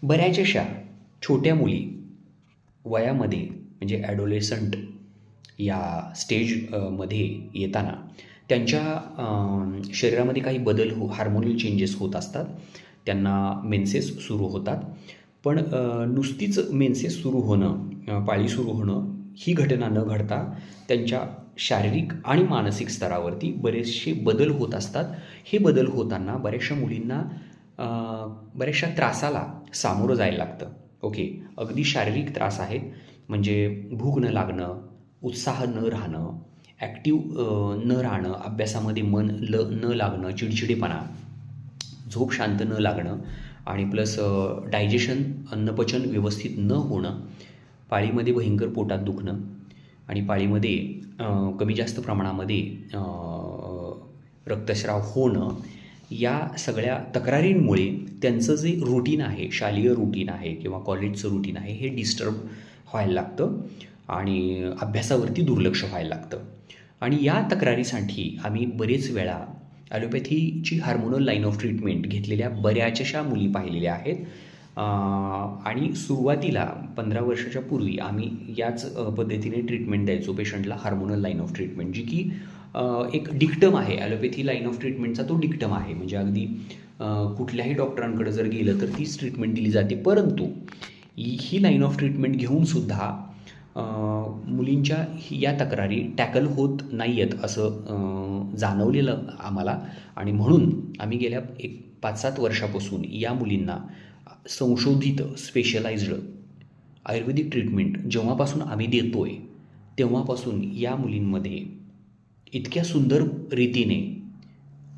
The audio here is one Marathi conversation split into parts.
बऱ्याचशा छोट्या मुली वयामध्ये म्हणजे ॲडोलेसंट या मध्ये येताना त्यांच्या शरीरामध्ये काही बदल हार्मोनल चेंजेस होत असतात. त्यांना मेन्सेस सुरू होतात. पण नुसतीच मेन्सेस सुरू होणं, पाळी सुरू होणं ही घटना न घडता त्यांच्या शारीरिक आणि मानसिक स्तरावरती बरेचसे बदल होत असतात. हे बदल होताना बऱ्याचशा मुलींना बऱ्याचशा त्रासाला सामोरं जायला लागतं. ओके, अगदी शारीरिक त्रास आहेत, म्हणजे भूक न लागणं, उत्साह न राहणं, ॲक्टिव्ह न राहणं, अभ्यासामध्ये मन न लागणं, चिडचिडेपणा, झोप शांत न लागणं आणि प्लस डायजेशन, अन्नपचन व्यवस्थित न होणं, पाळीमध्ये भयंकर पोटात दुखणं आणि पाळीमध्ये कमी जास्त प्रमाणामध्ये रक्तस्राव होणं, या सगळ्या तक्रारींमुळे त्यांचं जे रुटीन आहे, शालेय रुटीन आहे किंवा कॉलेजचं रुटीन आहे, हे डिस्टर्ब व्हायला लागतं आणि अभ्यासावरती दुर्लक्ष व्हायला लागतं. आणि या तक्रारीसाठी आम्ही बरेच वेळा ॲलोपॅथीची हार्मोनल लाईन ऑफ ट्रीटमेंट घेतलेल्या बऱ्याचशा मुली पाहिलेल्या आहेत. आणि सुरुवातीला 15 वर्षाच्या पूर्वी आम्ही याच पद्धतीने ट्रीटमेंट द्यायचो पेशंटला, हार्मोनल लाईन ऑफ ट्रीटमेंट, जी की एक डिक्टम आहे. ॲलोपॅथी लाईन ऑफ ट्रीटमेंटचा तो डिक्टम आहे. म्हणजे अगदी कुठल्याही डॉक्टरांकडे जर गेलं तर तीच ट्रीटमेंट दिली जाते. परंतु ही लाईन ऑफ ट्रीटमेंट घेऊनसुद्धा मुलींच्या या तक्रारी टॅकल होत नाही आहेत असं जाणवलेलं आम्हाला. आणि म्हणून आम्ही गेल्या 5-7 वर्षापासून या मुलींना संशोधित स्पेशलाइज्ड आयुर्वेदिक ट्रीटमेंट जेव्हापासून आम्ही देतो आहे तेव्हापासून या मुलींमध्ये इतक्या सुंदर रीतीने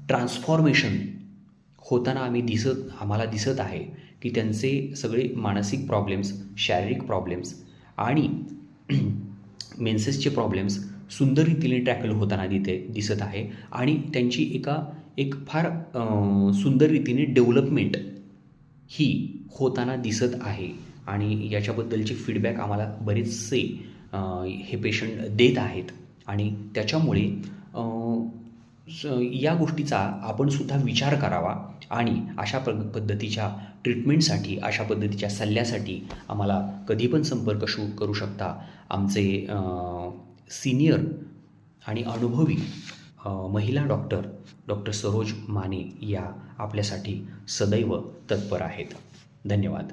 ट्रान्सफॉर्मेशन होताना आम्हाला दिसत आहे की त्यांचे सगळे मानसिक प्रॉब्लेम्स, शारीरिक प्रॉब्लेम्स आणि मेन्सेसचे प्रॉब्लेम्स सुंदर रीतीने टॅकल होताना दिसत आहे. आणि त्यांची एक फार सुंदर रीतीने डेव्हलपमेंट ही होताना दिसत आहे. आणि याच्याबद्दलचे फीडबॅक आम्हाला बरेचसे हे पेशंट देत आहेत. आणि त्याच्यामुळे या गोष्टीचा आपणसुद्धा विचार करावा आणि अशा पद्धतीच्या ट्रीटमेंटसाठी, अशा पद्धतीच्या सल्ल्यासाठी आम्हाला कधी पण संपर्क करू शकता. आमचे सिनियर आणि अनुभवी महिला डॉक्टर सरोज माने या आपल्यासाठी सदैव तत्पर आहेत. धन्यवाद.